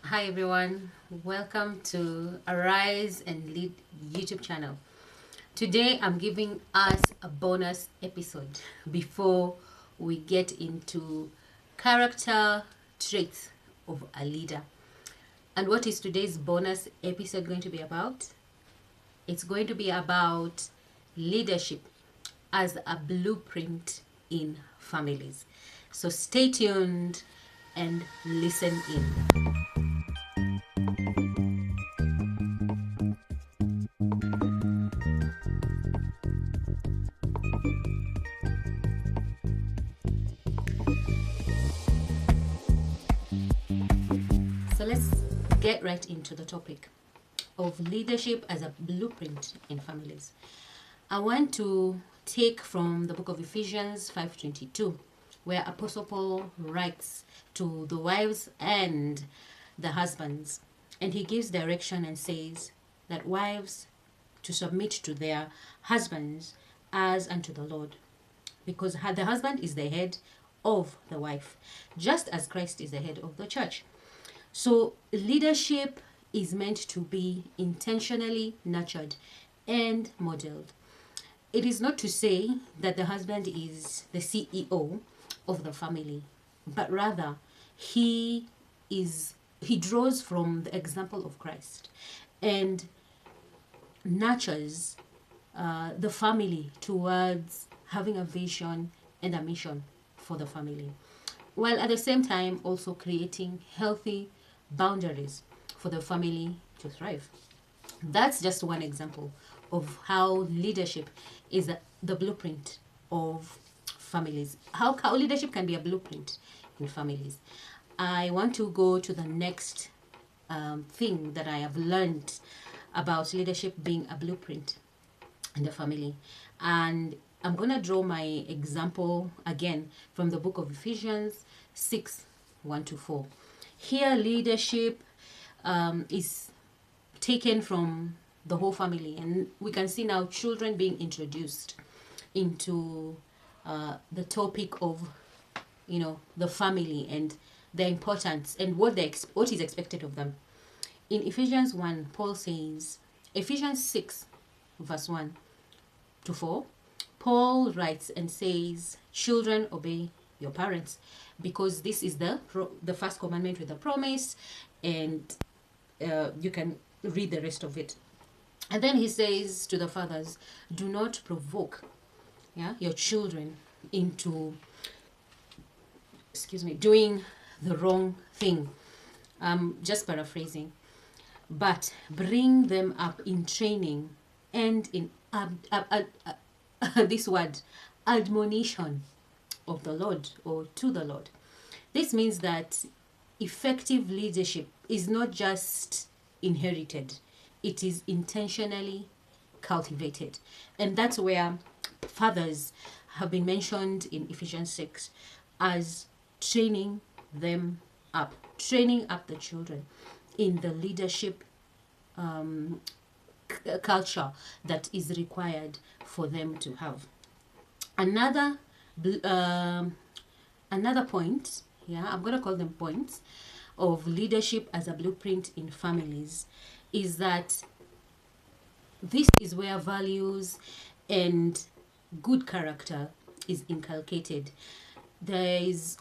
Hi everyone, welcome to Arise and Lead YouTube channel. Today I'm giving us a bonus episode before we get into character traits of a leader. And what is today's bonus episode going to be about? It's going to be about leadership as a blueprint in families. So stay tuned and listen in. So let's get right into the topic of leadership as a blueprint in families. I want to take from the book of Ephesians 5:22, where Apostle Paul writes to the wives and the husbands, and he gives direction and says that wives to submit to their husbands as unto the Lord, because the husband is the head of the wife, just as Christ is the head of the church. So, leadership is meant to be intentionally nurtured and modeled. It is not to say that the husband is the CEO of the family, but rather he draws from the example of Christ and nurtures the family towards having a vision and a mission for the family, while at the same time also creating healthy boundaries for the family to thrive. That's just one example of how leadership is the blueprint of families. How leadership can be a blueprint in families. I want to go to the next thing that I have learned about leadership being a blueprint in the family. And I'm going to draw my example again from the book of Ephesians 6 1 to 4. Here, leadership is taken from the whole family, and we can see now children being introduced into the topic of the family and their importance and what is expected of them. In Ephesians 1, Paul says, Ephesians 6 verse 1 to 4, Paul writes and says, children, obey your parents, because this is the first commandment with a promise, and you can read the rest of it. And then he says to the fathers, do not provoke your children into doing the wrong thing. Just paraphrasing, but bring them up in training and in this word, admonition of the Lord, or to the Lord. This means that effective leadership is not just inherited, it is intentionally cultivated. And that's where fathers have been mentioned in Ephesians 6 as training them up, training up the children in the leadership culture that is required for them to have. Another point, I'm going to call them points of leadership as a blueprint in families, is that this is where values and good character is inculcated. There is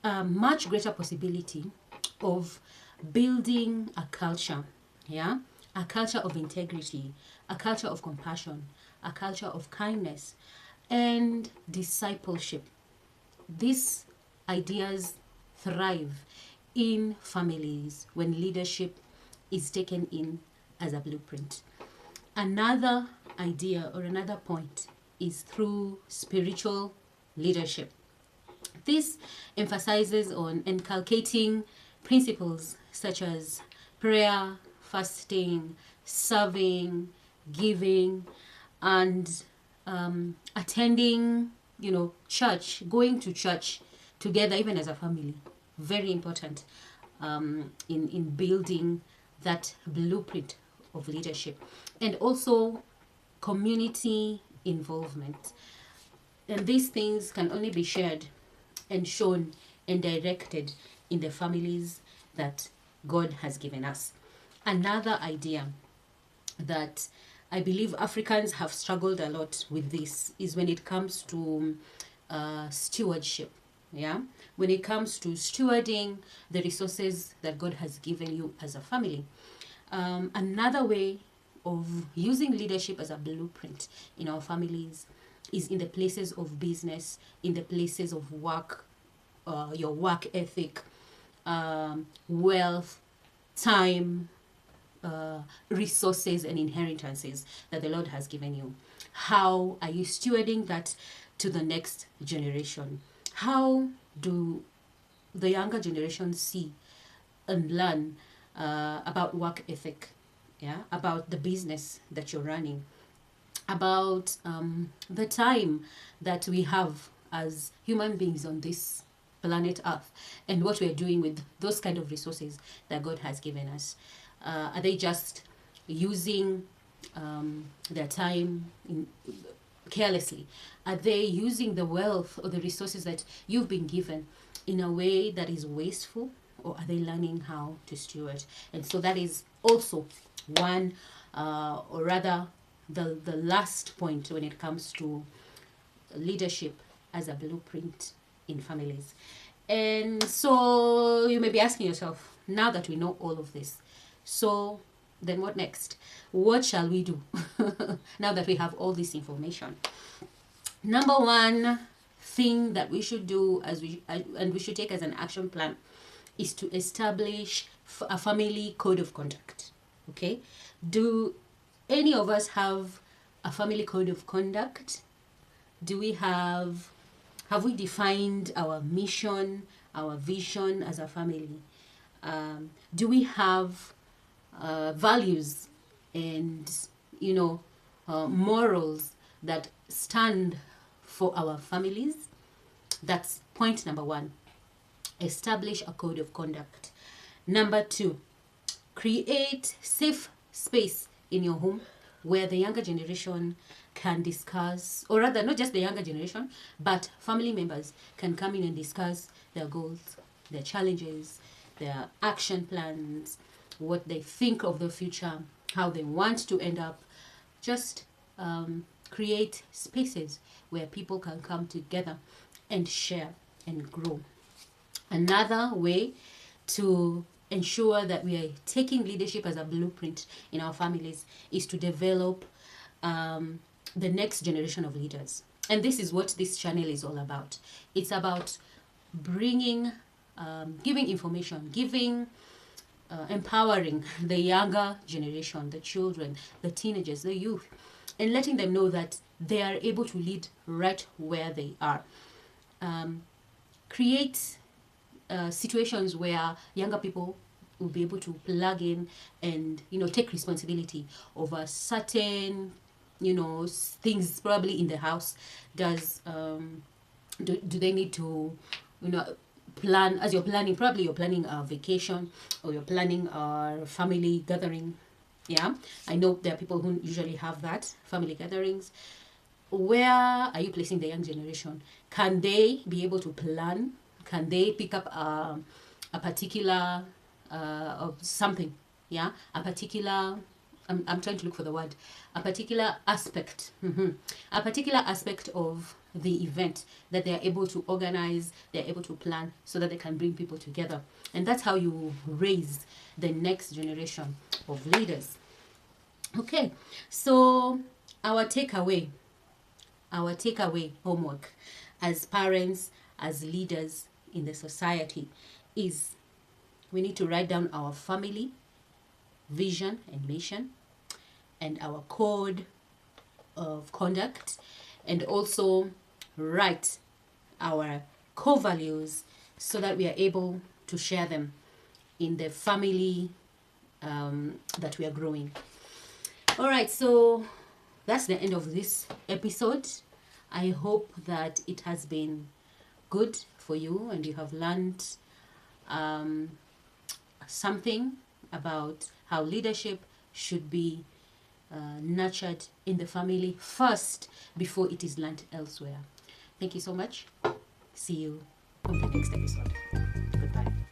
a much greater possibility of building a culture, a culture of integrity, a culture of compassion, a culture of kindness, and discipleship. These ideas thrive in families when leadership is taken in as a blueprint. Another idea or another point is through spiritual leadership. This emphasizes on inculcating principles such as prayer, fasting, serving, giving, and attending, church, going to church together, even as a family. Very important in building that blueprint of leadership. And also community involvement. And these things can only be shared and shown and directed in the families that God has given us. Another idea that I believe Africans have struggled a lot with this is when it comes to stewardship. Yeah, when it comes to stewarding the resources that God has given you as a family. Another way of using leadership as a blueprint in our families is in the places of business, in the places of work, your work ethic, wealth, time, resources and inheritances that the Lord has given you. How are you stewarding that to the next generation? How do the younger generation see and learn about work ethic, yeah, about the business that you're running, about the time that we have as human beings on this planet Earth, and what we're doing with those kind of resources that God has given us? Are they just using their time carelessly? Are they using the wealth or the resources that you've been given in a way that is wasteful, or are they learning how to steward? And so that is also one, or rather, the last point when it comes to leadership as a blueprint in families. And so you may be asking yourself, now that we know all of this, so then what next? What shall we do now that we have all this information? Number one thing that we should do and we should take as an action plan is to establish a family code of conduct. Okay? Do any of us have a family code of conduct? Do we have we defined our mission, our vision as a family? Do we have values and morals that stand for our families? That's point number one. Establish a code of conduct. Number two, create safe space in your home where the younger generation can discuss, or rather not just the younger generation, but family members can come in and discuss their goals, their challenges, their action plans, what they think of the future, how they want to end up. Just create spaces where people can come together and share and grow. Another way to ensure that we are taking leadership as a blueprint in our families is to develop the next generation of leaders. And this is what this channel is all about. It's about bringing, giving information, empowering the younger generation, the children, the teenagers, the youth, and letting them know that they are able to lead right where they are. Create situations where younger people will be able to plug in and take responsibility over certain things probably in the house. Do they need to plan, as you're planning, probably you're planning a vacation or you're planning a family gathering. Yeah, I know there are people who usually have that family gatherings. Where are you placing the young generation? Can they be able to plan? Can they pick up a particular something? Yeah, a particular. I'm trying to look for the word. A particular aspect. A particular aspect of the event that they are able to organize, they're able to plan, so that they can bring people together. And that's how you raise the next generation of leaders. Okay, so our takeaway homework as parents, as leaders in the society is we need to write down our family vision and mission and our code of conduct, and also write our core values so that we are able to share them in the family that we are growing. All right, so that's the end of this episode. I hope that it has been good for you and you have learned something about how leadership should be nurtured in the family first before it is learned elsewhere. Thank you so much. See you on the next episode. Goodbye.